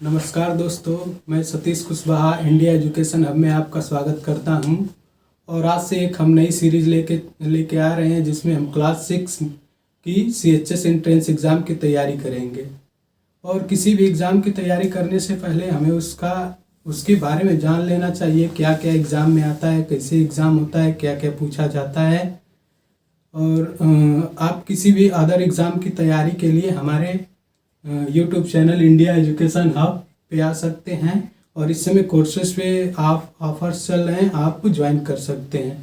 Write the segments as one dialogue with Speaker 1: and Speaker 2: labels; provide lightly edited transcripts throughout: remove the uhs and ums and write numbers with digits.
Speaker 1: नमस्कार दोस्तों, मैं Satish Kushwaha India education hub में आपका स्वागत करता हूं। और आज से एक हम नई सीरीज लेके आ रहे हैं जिसमें हम क्लास 6 की CHS एंट्रेंस एग्ज़ाम की तैयारी करेंगे। और किसी भी एग्ज़ाम की तैयारी करने से पहले हमें उसके बारे में जान लेना चाहिए, क्या क्या एग्ज़ाम में आता है, कैसे एग्ज़ाम होता है, क्या क्या पूछा जाता है। और आप किसी भी अदर एग्ज़ाम की तैयारी के लिए हमारे YouTube channel India education hub पे आ सकते हैं। और इस समय कोर्सेज पे आप ऑफर्स चल रहे हैं, आप ज्वाइन कर सकते हैं।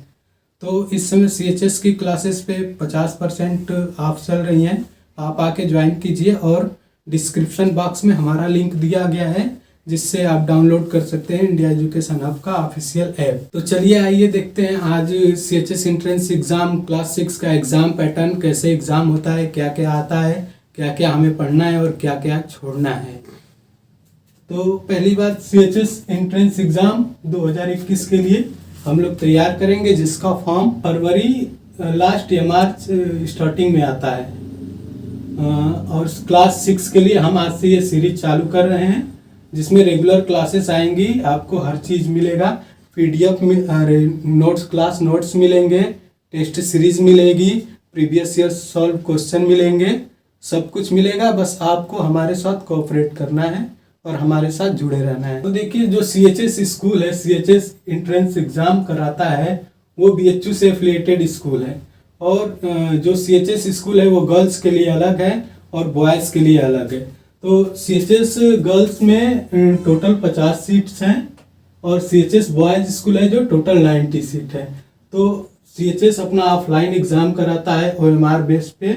Speaker 1: तो इस समय CHS की क्लासेस पे 50% ऑफ चल रही हैं, आप आके ज्वाइन कीजिए। और डिस्क्रिप्शन बॉक्स में हमारा लिंक दिया गया है जिससे आप डाउनलोड कर सकते हैं इंडिया एजुकेशन हब का ऑफिशियल ऐप। तो चलिए आइए देखते हैं आज CHS एंट्रेंस एग्ज़ाम क्लास 6 का एग्ज़ाम पैटर्न, कैसे एग्ज़ाम होता है, क्या क्या आता है, क्या क्या हमें पढ़ना है और क्या क्या छोड़ना है। तो पहली बात, CHS एंट्रेंस एग्ज़ाम 2021 के लिए हम लोग तैयार करेंगे, जिसका फॉर्म फरवरी लास्ट या मार्च स्टार्टिंग में आता है। और क्लास 6 के लिए हम आज से ये सीरीज चालू कर रहे हैं जिसमें रेगुलर क्लासेस आएंगी, आपको हर चीज़ मिलेगा, PDF नोट्स, क्लास नोट्स मिलेंगे, टेस्ट सीरीज मिलेगी, प्रीवियस ईयर सॉल्व क्वेश्चन मिलेंगे, सब कुछ मिलेगा। बस आपको हमारे साथ कोऑपरेट करना है और हमारे साथ जुड़े रहना है। तो देखिए, जो CHS स्कूल है, CHS एंट्रेंस एग्ज़ाम कराता है, वो BHU से एफिलिएटेड स्कूल है। और जो CHS स्कूल है वो गर्ल्स के लिए अलग है और बॉयज़ के लिए अलग है। तो CHS गर्ल्स में टोटल 50 सीट्स हैं और CHS बॉयज़ स्कूल है जो टोटल 90 सीट है। तो CHS अपना ऑफलाइन एग्ज़ाम कराता है, OMR बेस पे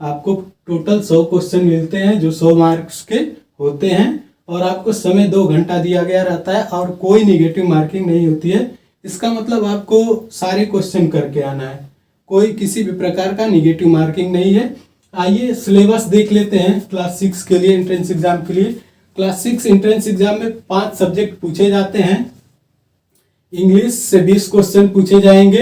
Speaker 1: आपको टोटल 100 क्वेश्चन मिलते हैं जो 100 मार्क्स के होते हैं। और आपको समय 2 घंटा दिया गया रहता है और कोई निगेटिव मार्किंग नहीं होती है। इसका मतलब आपको सारे क्वेश्चन करके आना है, कोई किसी भी प्रकार का निगेटिव मार्किंग नहीं है। आइए सिलेबस देख लेते हैं क्लास 6 के लिए, एंट्रेंस एग्जाम के लिए। क्लास 6 एंट्रेंस एग्जाम में 5 सब्जेक्ट पूछे जाते हैं। इंग्लिश से 20 क्वेश्चन पूछे जाएंगे,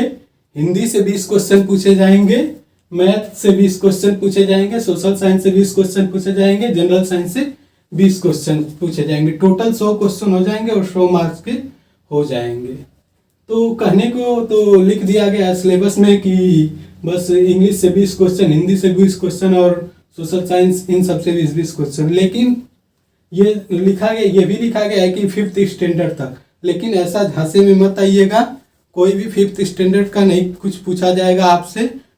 Speaker 1: हिंदी से 20 क्वेश्चन पूछे जाएंगे, मैथ से 20 क्वेश्चन पूछे जाएंगे, सोशल साइंस से 20 क्वेश्चन पूछे जाएंगे, जनरल साइंस से 20 क्वेश्चन पूछे जाएंगे। टोटल 100 क्वेश्चन हो जाएंगे और 100 मार्क्स के हो जाएंगे। तो कहने को तो लिख दिया गया है सिलेबस में कि बस इंग्लिश से 20 क्वेश्चन, हिंदी से 20 क्वेश्चन और सोशल साइंस इन सब से 20-20 क्वेश्चन। लेकिन ये भी लिखा गया है कि 5th स्टैंडर्ड तक। लेकिन ऐसा झांसे में मत आइएगा, कोई भी 5th स्टैंडर्ड का नहीं कुछ पूछा जाएगा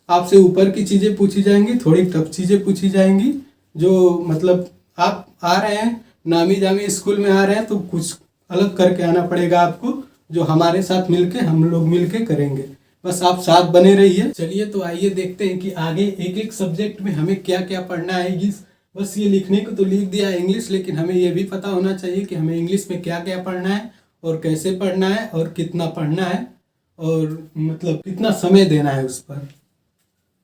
Speaker 1: आपसे ऊपर की चीज़ें पूछी जाएंगी, थोड़ी टफ चीज़ें पूछी जाएंगी। जो मतलब आप आ रहे हैं नामी जामी स्कूल में आ रहे हैं तो कुछ अलग करके आना पड़ेगा आपको, जो हमारे साथ हम लोग मिलके करेंगे। बस आप साथ बने रहिए। चलिए तो आइए देखते हैं कि आगे एक एक सब्जेक्ट में हमें क्या क्या पढ़ना है। बस ये लिखने को तो लिख दिया है इंग्लिश, लेकिन हमें ये भी पता होना चाहिए कि हमें इंग्लिश में क्या क्या पढ़ना है और कैसे पढ़ना है और कितना पढ़ना है और मतलब कितना समय देना है उस पर।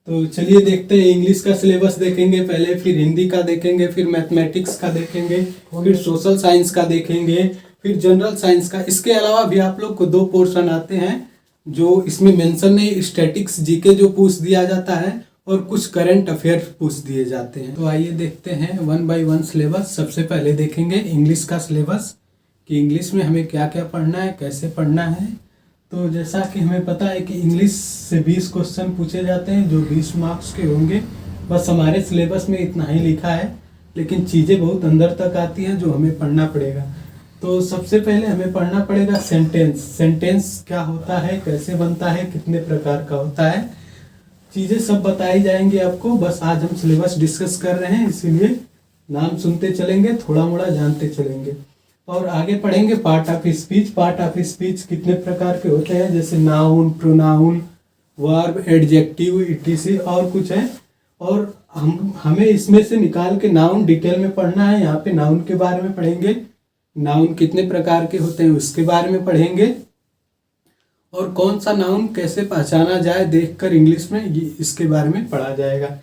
Speaker 1: तो चलिए देखते हैं, इंग्लिश का सिलेबस देखेंगे पहले, फिर हिंदी का देखेंगे, फिर मैथमेटिक्स का देखेंगे, फिर सोशल साइंस का देखेंगे, फिर जनरल साइंस का। इसके अलावा भी आप लोग को 2 पोर्शन आते हैं जो इसमें मेंशन नहीं, स्टैटिक्स जीके जो पूछ दिया जाता है और कुछ करंट अफेयर पूछ दिए जाते हैं। तो आइए देखते हैं 1 बाय 1 सिलेबस। सबसे पहले देखेंगे इंग्लिश का सिलेबस कि इंग्लिश में हमें क्या क्या पढ़ना है, कैसे पढ़ना है। तो जैसा कि हमें पता है कि इंग्लिश से 20 क्वेश्चन पूछे जाते हैं जो 20 मार्क्स के होंगे। बस हमारे सिलेबस में इतना ही लिखा है, लेकिन चीज़ें बहुत अंदर तक आती हैं जो हमें पढ़ना पड़ेगा। तो सबसे पहले हमें पढ़ना पड़ेगा सेंटेंस क्या होता है, कैसे बनता है, कितने प्रकार का होता है, चीज़ें सब बताई जाएंगी आपको। बस आज हम सिलेबस डिस्कस कर रहे हैं, इसीलिए नाम सुनते चलेंगे, थोड़ा मोड़ा जानते चलेंगे। और आगे पढ़ेंगे part of speech. Part of speech कितने प्रकार के होते हैं, जैसे noun, pronoun, verb, adjective, etc और कुछ है। और हमें इसमें से निकाल के नाउन डिटेल में पढ़ना है। यहाँ पे नाउन के बारे में पढ़ेंगे, नाउन कितने प्रकार के होते हैं उसके बारे में पढ़ेंगे, और कौन सा नाउन कैसे पहचाना जाए देखकर इंग्लिश में, इसके बारे में पढ़ा जाएगा।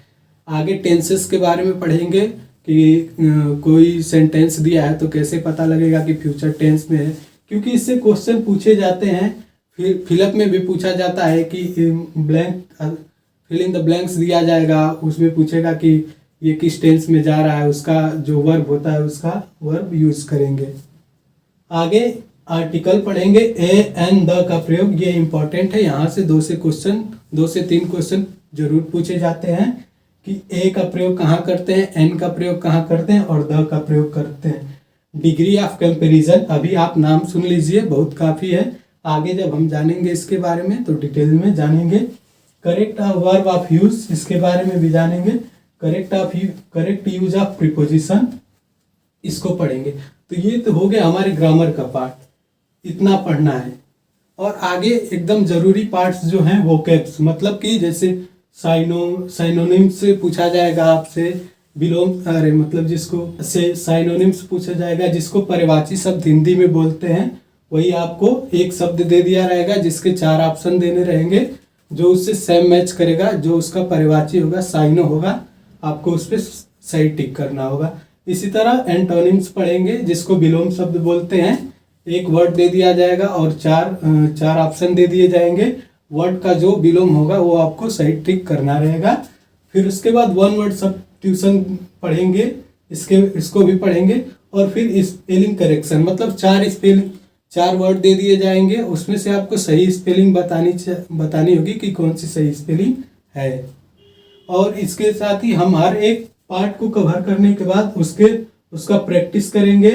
Speaker 1: आगे टेंसेस के बारे में पढ़ेंगे कि कोई सेंटेंस दिया है तो कैसे पता लगेगा कि फ्यूचर टेंस में है, क्योंकि इससे क्वेश्चन पूछे जाते हैं। फिर फिलअप में भी पूछा जाता है कि blank fill in the blanks दिया जाएगा, उसमें पूछेगा कि ये किस टेंस में जा रहा है, उसका जो वर्ब होता है उसका वर्ब यूज करेंगे। आगे आर्टिकल पढ़ेंगे। ए एन द का प्रयोग, ये इंपॉर्टेंट है। यहाँ से 2 से 3 क्वेश्चन जरूर पूछे जाते हैं कि ए का प्रयोग कहाँ करते हैं, एन का प्रयोग कहाँ करते हैं और द का प्रयोग करते हैं। डिग्री ऑफ कंपैरिजन, अभी आप नाम सुन लीजिए, बहुत काफ़ी है। आगे जब हम जानेंगे इसके बारे में तो डिटेल में जानेंगे। करेक्ट वर्ब ऑफ यूज, इसके बारे में भी जानेंगे। करेक्ट यूज ऑफ प्रीपोजिशन, इसको पढ़ेंगे। तो ये तो हो गया हमारे ग्रामर का पार्ट, इतना पढ़ना है। और आगे एकदम जरूरी पार्ट्स जो हैं वोकैब्स, मतलब कि जैसे साइनोनिम्स से पूछा जाएगा आपसे, मतलब जिसको से साइनोनिम्स पूछा जाएगा, जिसको पर्यायवाची शब्द हिंदी में बोलते हैं, वही आपको एक शब्द दे दिया रहेगा जिसके 4 ऑप्शन देने रहेंगे, जो उससे सेम मैच करेगा, जो उसका पर्यायवाची होगा, साइनो होगा, आपको उस पर सही टिक करना होगा। इसी तरह एंटोनिम्स पढ़ेंगे, जिसको विलोम शब्द बोलते हैं। एक वर्ड दे दिया जाएगा और 4 ऑप्शन दे दिए जाएंगे, वर्ड का जो विलोम होगा वो आपको सही टिक करना रहेगा। फिर उसके बाद 1 वर्ड सब्स्टिट्यूशन पढ़ेंगे, इसको भी पढ़ेंगे। और फिर स्पेलिंग करेक्शन, मतलब 4 वर्ड दे दिए जाएंगे, उसमें से आपको सही स्पेलिंग बतानी होगी कि कौन सी सही स्पेलिंग है। और इसके साथ ही हम हर एक पार्ट को कवर करने के बाद उसका प्रैक्टिस करेंगे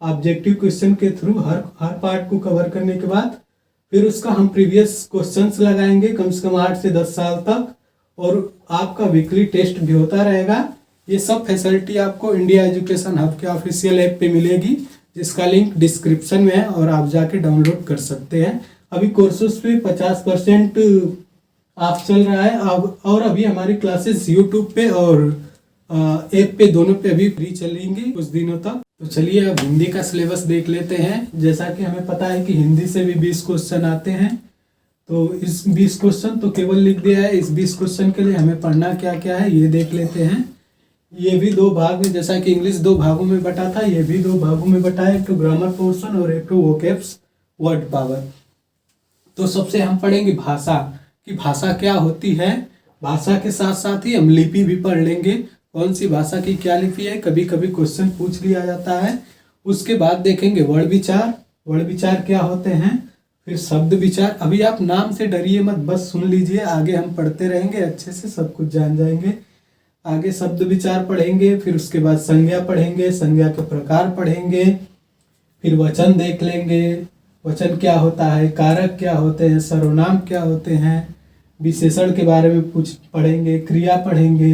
Speaker 1: ऑब्जेक्टिव क्वेश्चन के थ्रू। हर पार्ट को कवर करने के बाद फिर उसका हम प्रीवियस क्वेश्चंस लगाएंगे कम से कम 8 से 10 साल तक, और आपका वीकली टेस्ट भी होता रहेगा। ये सब फैसिलिटी आपको इंडिया एजुकेशन हब के ऑफिशियल ऐप पे मिलेगी, जिसका लिंक डिस्क्रिप्शन में है और आप जाके डाउनलोड कर सकते हैं। अभी कोर्सेस पे 50% ऑफ चल रहा है अब, और अभी हमारी क्लासेस यूट्यूब पे और ऐप पे, दोनों पे अभी फ्री चलेंगी कुछ दिनों तक। तो चलिए अब हिंदी का सिलेबस देख लेते हैं। जैसा कि हमें पता है कि हिंदी से भी 20 क्वेश्चन आते हैं, तो इस 20 क्वेश्चन तो केवल लिख दिया है। इस 20 क्वेश्चन के लिए हमें पढ़ना क्या क्या है ये देख लेते हैं। ये भी 2 भाग में, जैसा कि इंग्लिश 2 भागों में बटा था, ये भी 2 भागों में बटा है, एक तो ग्रामर पोर्शन और एक तो वोकैब्स वर्ड पावर। तो सबसे हम पढ़ेंगे भाषा, कि भाषा क्या होती है। भाषा के साथ साथ ही हम लिपि भी पढ़ लेंगे, कौन सी भाषा की क्या लिपि है, कभी कभी क्वेश्चन पूछ लिया जाता है। उसके बाद देखेंगे वर्ड विचार क्या होते हैं। फिर शब्द विचार, अभी आप नाम से डरिए मत, बस सुन लीजिए, आगे हम पढ़ते रहेंगे, अच्छे से सब कुछ जान जाएंगे। आगे शब्द विचार पढ़ेंगे, फिर उसके बाद संज्ञा पढ़ेंगे, संज्ञा के प्रकार पढ़ेंगे। फिर वचन देख लेंगे, वचन क्या होता है, कारक क्या होते हैं, सर्वनाम क्या होते हैं, विशेषण के बारे में पढ़ेंगे, क्रिया पढ़ेंगे,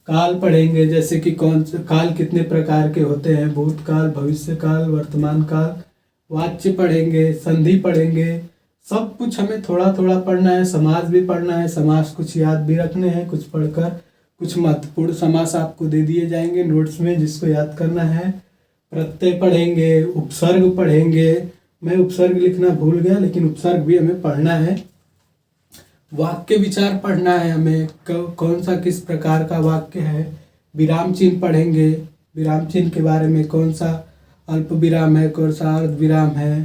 Speaker 1: काल पढ़ेंगे, जैसे कि कौन से काल कितने प्रकार के होते हैं, भूतकाल, भविष्यकाल, वर्तमान काल। वाच्य पढ़ेंगे, संधि पढ़ेंगे, सब कुछ हमें थोड़ा थोड़ा पढ़ना है। समास भी पढ़ना है, समास कुछ याद भी रखने हैं, कुछ पढ़कर कुछ महत्वपूर्ण समास आपको दे दिए जाएंगे नोट्स में, जिसको याद करना है। प्रत्यय पढ़ेंगे, उपसर्ग पढ़ेंगे, मैं उपसर्ग लिखना भूल गया, लेकिन उपसर्ग भी हमें पढ़ना है। वाक्य विचार पढ़ना है हमें, कौन सा किस प्रकार का वाक्य है। विराम चिन्ह पढ़ेंगे, विराम चिन्ह के बारे में, कौन सा अल्प विराम है, कौन सा अर्ध विराम है।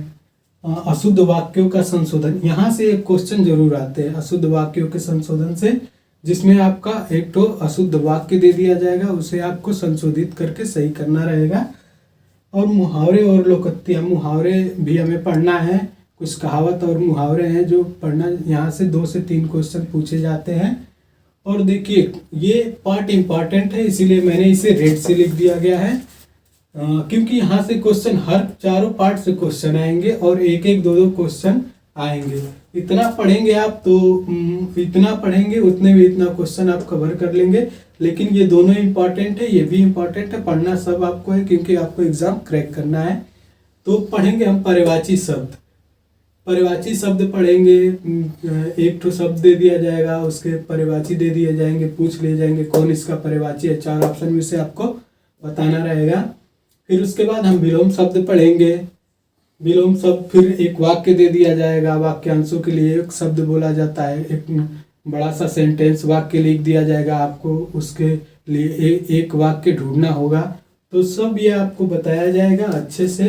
Speaker 1: अशुद्ध वाक्यों का संशोधन, यहाँ से एक क्वेश्चन जरूर आते हैं अशुद्ध वाक्यों के संशोधन से, जिसमें आपका एक तो अशुद्ध वाक्य दे दिया जाएगा, उसे आपको संशोधित करके सही करना रहेगा। और मुहावरे और लोकोक्तियाँ, मुहावरे भी हमें पढ़ना है। कुछ कहावत और मुहावरे हैं जो पढ़ना, यहाँ से 2 से 3 क्वेश्चन पूछे जाते हैं। और देखिए ये पार्ट इम्पॉर्टेंट है, इसीलिए मैंने इसे रेड से लिख दिया गया है, क्योंकि यहाँ से क्वेश्चन हर चारों पार्ट से क्वेश्चन आएंगे और एक एक 2 क्वेश्चन आएंगे। इतना पढ़ेंगे आप तो इतना पढ़ेंगे उतने भी इतना क्वेश्चन आप कवर कर लेंगे। लेकिन ये दोनों इम्पॉर्टेंट है, ये भी इम्पॉर्टेंट है, पढ़ना सब आपको है, क्योंकि आपको एग्जाम क्रैक करना है। तो पढ़ेंगे हम पर्यायवाची शब्द पढ़ेंगे। एक तो शब्द दे दिया जाएगा, उसके पर्यायवाची दे दिए जाएंगे, पूछ लिए जाएंगे कौन इसका पर्यायवाची है, 4 ऑप्शन में से आपको बताना रहेगा। फिर उसके बाद हम विलोम शब्द पढ़ेंगे। विलोम शब्द, फिर एक वाक्य दे दिया जाएगा, वाक्यांशों के लिए एक शब्द बोला जाता है, एक बड़ा सा सेंटेंस वाक्य लिख दिया जाएगा, आपको उसके लिए एक वाक्य ढूंढना होगा। तो सब ये आपको बताया जाएगा अच्छे से।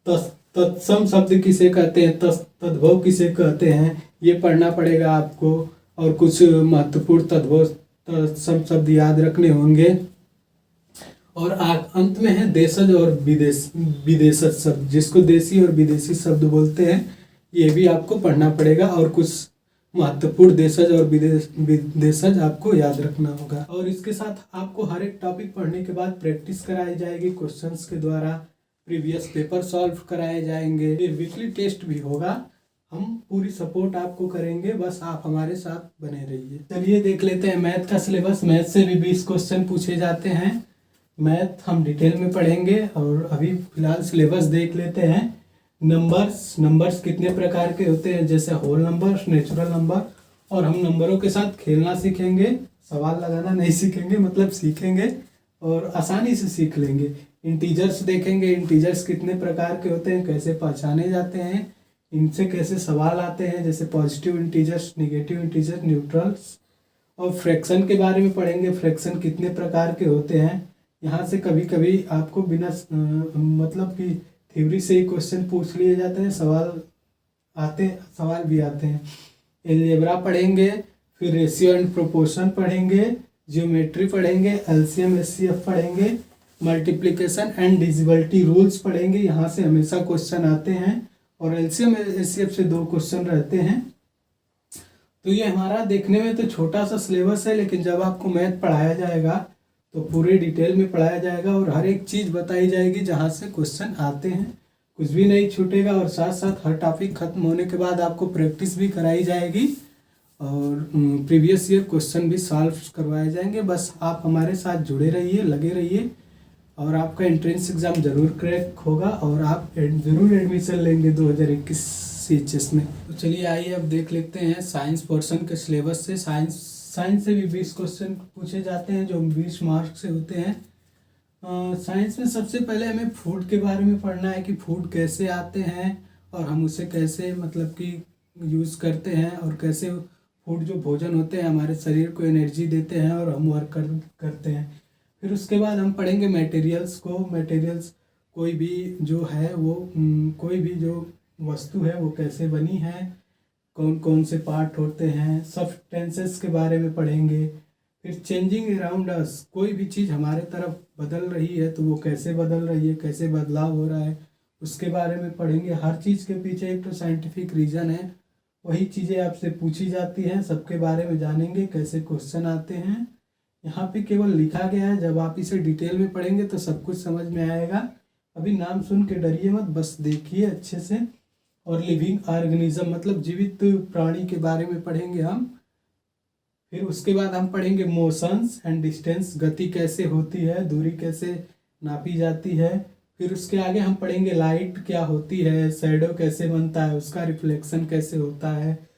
Speaker 1: तत्सम शब्द किसे कहते हैं, तद्भव किसे कहते हैं, ये पढ़ना पड़ेगा आपको। और कुछ महत्वपूर्ण तद्भव तत्सम शब्द याद रखने होंगे। और अंत में है देशज और विदेशज शब्द, जिसको देसी और विदेशी शब्द बोलते हैं, ये भी आपको पढ़ना पड़ेगा। और कुछ महत्वपूर्ण देशज और विदेशज आपको याद रखना होगा। और इसके साथ आपको हर एक टॉपिक पढ़ने के बाद प्रैक्टिस कराई जाएगी क्वेश्चंस के द्वारा, प्रीवियस पेपर सॉल्व कराए जाएंगे, फिर वीकली टेस्ट भी होगा। हम पूरी सपोर्ट आपको करेंगे, बस आप हमारे साथ बने रहिए। चलिए देख लेते हैं मैथ का सिलेबस। मैथ से भी 20 क्वेश्चन पूछे जाते हैं। मैथ हम डिटेल में पढ़ेंगे और अभी फिलहाल सिलेबस देख लेते हैं। नंबर्स कितने प्रकार के होते हैं, जैसे होल नंबर, नेचुरल नंबर। और हम नंबरों के साथ खेलना सीखेंगे, सवाल लगाना नहीं सीखेंगे, मतलब सीखेंगे और आसानी से सीख लेंगे। इंटीजर्स देखेंगे, इंटीजर्स कितने प्रकार के होते हैं, कैसे पहचाने जाते हैं, इनसे कैसे सवाल आते हैं, जैसे positive integers, negative integer, neutrals. और फ्रैक्शन के बारे में पढ़ेंगे, फ्रैक्शन कितने प्रकार के होते हैं। यहाँ से कभी कभी आपको बिना मतलब कि थ्योरी से ही क्वेश्चन पूछ लिए जाते हैं, सवाल भी आते हैं। एलजेब्रा पढ़ेंगे, फिर रेशियो एंड प्रोपोर्शन पढ़ेंगे, ज्योमेट्री पढ़ेंगे, एलसीएम एचसीएफ पढ़ेंगे, मल्टीप्लिकेशन एंड डिविजिबिलिटी रूल्स पढ़ेंगे। यहाँ से हमेशा क्वेश्चन आते हैं और एलसीएम एचसीएफ से 2 क्वेश्चन रहते हैं। तो ये हमारा देखने में तो छोटा सा सिलेबस है, लेकिन जब आपको मैथ पढ़ाया जाएगा तो पूरे डिटेल में पढ़ाया जाएगा और हर एक चीज़ बताई जाएगी जहाँ से क्वेश्चन आते हैं, कुछ भी नहीं छूटेगा। और साथ साथ हर टॉपिक खत्म होने के बाद आपको प्रैक्टिस भी कराई जाएगी और प्रीवियस ईयर क्वेश्चन भी सॉल्व करवाए जाएंगे। बस आप हमारे साथ जुड़े रहिए, लगे रहिए और आपका एंट्रेंस एग्ज़ाम ज़रूर क्रैक होगा और आप ज़रूर एडमिशन लेंगे 2021 CHS में। तो चलिए आइए अब देख लेते हैं साइंस पोर्शन के सिलेबस से। साइंस से भी 20 क्वेश्चन पूछे जाते हैं जो 20 मार्क्स से होते हैं। साइंस में सबसे पहले हमें फूड के बारे में पढ़ना है कि फूड कैसे आते हैं और हम उसे कैसे मतलब कि यूज़ करते हैं, और कैसे फूड जो भोजन होते हैं हमारे शरीर को एनर्जी देते हैं और हम वर्क करते हैं। फिर उसके बाद हम पढ़ेंगे मटेरियल्स कोई भी जो है वो कोई भी जो वस्तु है वो कैसे बनी है, कौन कौन से पार्ट होते हैं, सब्सटेंसेस के बारे में पढ़ेंगे। फिर चेंजिंग अराउंड अस, कोई भी चीज़ हमारे तरफ बदल रही है तो वो कैसे बदल रही है, कैसे बदलाव हो रहा है, उसके बारे में पढ़ेंगे। हर चीज़ के पीछे एक तो साइंटिफिक रीज़न है, वही चीज़ें आपसे पूछी जाती हैं, सबके बारे में जानेंगे, कैसे क्वेश्चन आते हैं। यहाँ पे केवल लिखा गया है, जब आप इसे डिटेल में पढ़ेंगे तो सब कुछ समझ में आएगा। अभी नाम सुन के डरिए मत, बस देखिए अच्छे से। और लिविंग ऑर्गेनिज्म मतलब जीवित प्राणी के बारे में पढ़ेंगे हम। फिर उसके बाद हम पढ़ेंगे मोशंस एंड डिस्टेंस, गति कैसे होती है, दूरी कैसे नापी जाती है। फिर उसके आगे हम पढ़ेंगे लाइट क्या होती है, शैडो कैसे बनता है, उसका रिफ्लेक्शन कैसे होता है।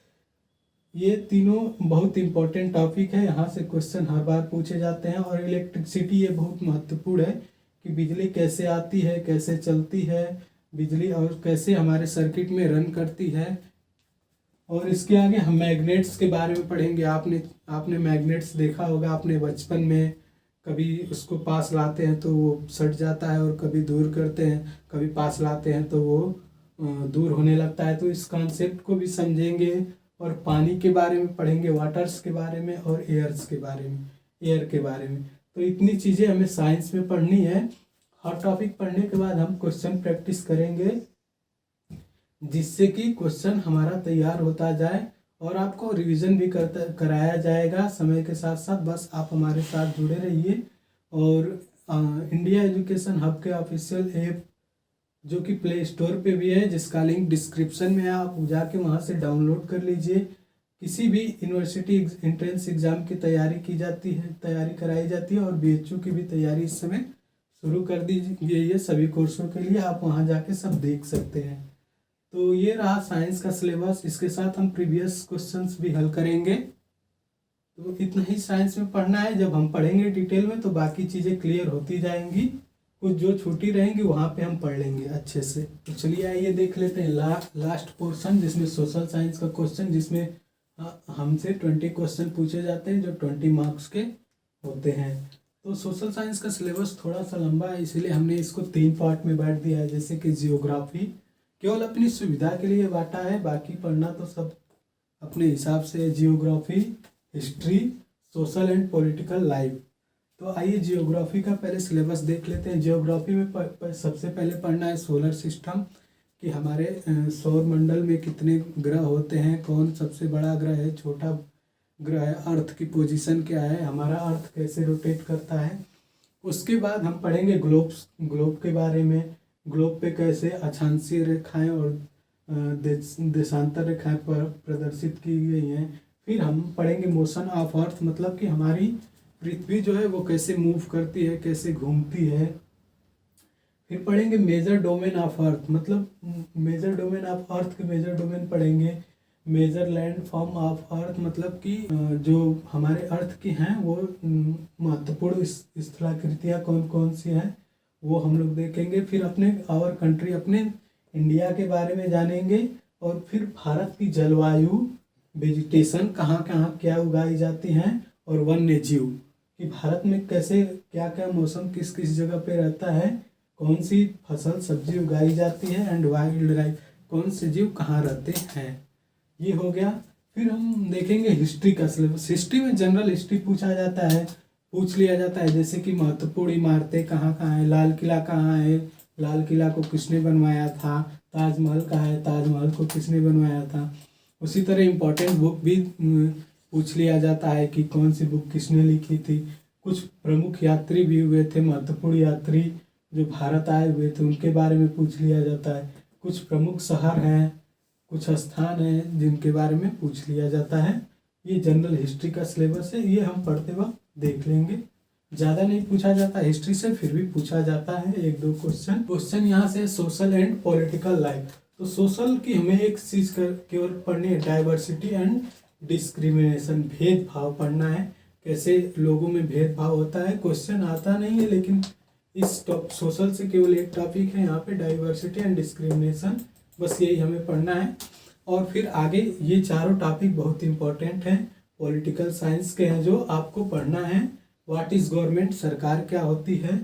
Speaker 1: ये तीनों बहुत इंपॉर्टेंट टॉपिक है, यहाँ से क्वेश्चन हर बार पूछे जाते हैं। और इलेक्ट्रिसिटी ये बहुत महत्वपूर्ण है कि बिजली कैसे आती है, कैसे चलती है बिजली, और कैसे हमारे सर्किट में रन करती है। और इसके आगे हम मैग्नेट्स के बारे में पढ़ेंगे। आपने मैग्नेट्स देखा होगा अपने बचपन में, कभी उसको पास लाते हैं तो वो सट जाता है, और कभी दूर करते हैं, कभी पास लाते हैं तो वो दूर होने लगता है। तो इस कॉन्सेप्ट को भी समझेंगे। और पानी के बारे में पढ़ेंगे, वाटर्स के बारे में और एयर के बारे में। तो इतनी चीज़ें हमें साइंस में पढ़नी है। हर टॉपिक पढ़ने के बाद हम क्वेश्चन प्रैक्टिस करेंगे, जिससे कि क्वेश्चन हमारा तैयार होता जाए और आपको रिवीजन भी कराया जाएगा समय के साथ साथ। बस आप हमारे साथ जुड़े रहिए। और इंडिया एजुकेशन हब के ऑफिशियल ऐप जो कि प्ले स्टोर पे भी है, जिसका लिंक डिस्क्रिप्शन में है, आप जाके वहाँ से डाउनलोड कर लीजिए। किसी भी यूनिवर्सिटी एंट्रेंस एग्ज़ाम की तैयारी कराई जाती है और BHU की भी तैयारी इस समय शुरू कर दी गई है सभी कोर्सों के लिए। आप वहाँ जाके सब देख सकते हैं। तो ये रहा साइंस का सिलेबस, इसके साथ हम प्रीवियस क्वेश्चंस भी हल करेंगे। तो इतना ही साइंस में पढ़ना है। जब हम पढ़ेंगे डिटेल में तो बाकी चीज़ें क्लियर होती जाएंगी, कुछ जो छूटी रहेंगी वहाँ पे हम पढ़ लेंगे अच्छे से। तो चलिए आइए देख लेते हैं लास्ट पोर्शन, जिसमें सोशल साइंस का क्वेश्चन, जिसमें हमसे 20 क्वेश्चन पूछे जाते हैं जो 20 मार्क्स के होते हैं। तो सोशल साइंस का सिलेबस थोड़ा सा लंबा है, इसलिए हमने इसको 3 पार्ट में बांट दिया है। जैसे कि जियोग्राफी केवल अपनी सुविधा के लिए बांटा है, बाकी पढ़ना तो सब अपने हिसाब से। Geography, history, social and political life. तो आइए जियोग्राफी का पहले सिलेबस देख लेते हैं। जियोग्राफी में सबसे पहले पढ़ना है सोलर सिस्टम, कि हमारे सौर मंडल में कितने ग्रह होते हैं, कौन सबसे बड़ा ग्रह है, छोटा ग्रह है, अर्थ की पोजीशन क्या है, हमारा अर्थ कैसे रोटेट करता है। उसके बाद हम पढ़ेंगे ग्लोब के बारे में, ग्लोब पे कैसे अक्षांशीय रेखाएं और देशांतर रेखाएं प्रदर्शित की गई हैं। फिर हम पढ़ेंगे मोशन ऑफ अर्थ, मतलब कि हमारी पृथ्वी जो है वो कैसे मूव करती है, कैसे घूमती है। फिर पढ़ेंगे मेजर डोमेन ऑफ अर्थ, मतलब मेजर डोमेन ऑफ अर्थ के मेजर डोमेन पढ़ेंगे। Major land form of earth, मतलब कि जो हमारे अर्थ की हैं वो महत्वपूर्ण स्थलाकृतियाँ कौन कौन सी हैं वो हम लोग देखेंगे। फिर अपने आवर कंट्री, अपने इंडिया के बारे में जानेंगे। और फिर भारत की जलवायु, वेजिटेशन, कहाँ कहाँ क्या उगाई जाती हैं, और वन्य जीव, कि भारत में कैसे क्या क्या मौसम किस किस जगह पे रहता है, कौन सी फसल सब्जी उगाई जाती है, एंड वाइल्ड लाइफ, कौन से जीव कहाँ रहते हैं। ये हो गया। फिर हम देखेंगे हिस्ट्री का सिलेबस। हिस्ट्री में जनरल हिस्ट्री पूछ लिया जाता है, जैसे कि महत्वपूर्ण इमारतें कहाँ कहाँ है, लाल किला कहाँ है, लाल किला को किसने बनवाया था, ताजमहल कहाँ है, ताजमहल को किसने बनवाया था। उसी तरह इम्पोर्टेंट बुक भी पूछ लिया जाता है कि कौन सी बुक किसने लिखी थी। कुछ प्रमुख यात्री भी हुए थे, महत्वपूर्ण यात्री जो भारत आए हुए थे, उनके बारे में पूछ लिया जाता है। कुछ प्रमुख शहर हैं, कुछ स्थान हैं जिनके बारे में पूछ लिया जाता है। ये जनरल हिस्ट्री का सिलेबस है, ये हम पढ़ते वक्त देख लेंगे। ज़्यादा नहीं पूछा जाता हिस्ट्री से, फिर भी पूछा जाता है एक दो क्वेश्चन यहाँ से। सोशल एंड पॉलिटिकल लाइफ, तो सोशल की हमें एक चीज़ केवल पढ़नी है, डाइवर्सिटी एंड डिस्क्रिमिनेशन, भेदभाव पढ़ना है, कैसे लोगों में भेदभाव होता है। क्वेश्चन आता नहीं है, लेकिन इस सोशल से केवल एक टॉपिक है यहाँ पे, डाइवर्सिटी एंड डिस्क्रिमिनेशन, बस यही हमें पढ़ना है। और फिर आगे ये चारों टॉपिक बहुत इंपॉर्टेंट हैं, पॉलिटिकल साइंस के हैं जो आपको पढ़ना है। व्हाट इज़ गवर्नमेंट, सरकार क्या होती है,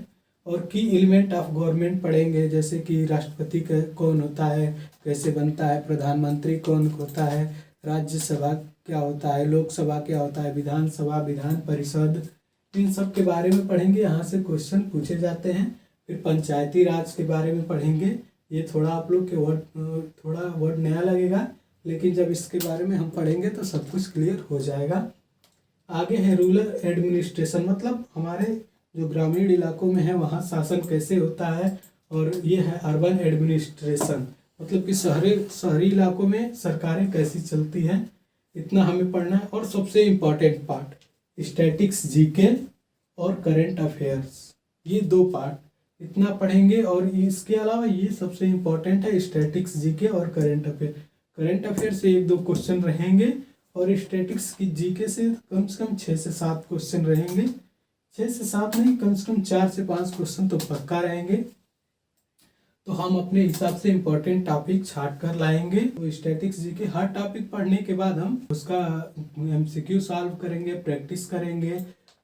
Speaker 1: और की एलिमेंट ऑफ गवर्नमेंट पढ़ेंगे, जैसे कि राष्ट्रपति कौन होता है, कैसे बनता है, प्रधानमंत्री कौन होता है, राज्यसभा क्या होता है, लोकसभा क्या होता है, विधानसभा, विधान परिषद, इन सब के बारे में पढ़ेंगे। यहाँ से क्वेश्चन पूछे जाते हैं। फिर पंचायती राज के बारे में पढ़ेंगे। ये थोड़ा आप लोग के वर्ड नया लगेगा, लेकिन जब इसके बारे में हम पढ़ेंगे तो सब कुछ क्लियर हो जाएगा। आगे है रूरल एडमिनिस्ट्रेशन, मतलब हमारे जो ग्रामीण इलाकों में है वहाँ शासन कैसे होता है। और ये है अर्बन एडमिनिस्ट्रेशन, मतलब कि शहरी इलाकों में सरकारें कैसी चलती हैं, इतना हमें पढ़ना है। और सबसे इम्पॉर्टेंट पार्ट स्टैटिक्स, जीके और करंट अफेयर्स, ये दो पार्ट इतना पढ़ेंगे। और इसके अलावा ये सबसे इम्पॉर्टेंट है, स्टैटिक्स, जीके और करंट अफेयर। करंट अफेयर से एक दो क्वेश्चन रहेंगे, और स्टैटिक्स की जीके से कम 6 से 7 क्वेश्चन रहेंगे। 6 से 7 नहीं, कम से कम 4 से 5 क्वेश्चन तो पक्का रहेंगे। तो हम अपने हिसाब से इम्पोर्टेंट टॉपिक छाट कर लाएंगे। तो स्टैटिक्स जीके हर टॉपिक पढ़ने के बाद हम उसका एमसीक्यू सॉल्व करेंगे, प्रैक्टिस करेंगे,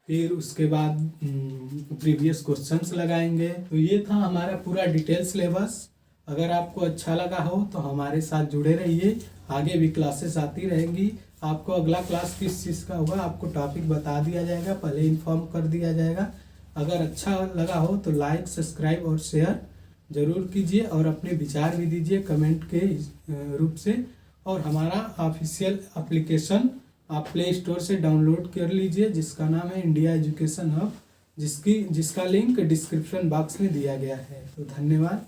Speaker 1: फिर उसके बाद प्रीवियस क्वेश्चंस लगाएंगे। तो ये था हमारा पूरा डिटेल सिलेबस। अगर आपको अच्छा लगा हो तो हमारे साथ जुड़े रहिए, आगे भी क्लासेस आती रहेंगी। आपको अगला क्लास किस चीज़ का होगा आपको टॉपिक बता दिया जाएगा, पहले इन्फॉर्म कर दिया जाएगा। अगर अच्छा लगा हो तो लाइक, सब्सक्राइब और शेयर ज़रूर कीजिए, और अपने विचार भी दीजिए कमेंट के रूप से। और हमारा ऑफिशियल एप्लीकेशन आप प्ले स्टोर से डाउनलोड कर लीजिए, जिसका नाम है इंडिया एजुकेशन हब, जिसका लिंक डिस्क्रिप्शन बॉक्स में दिया गया है। तो धन्यवाद।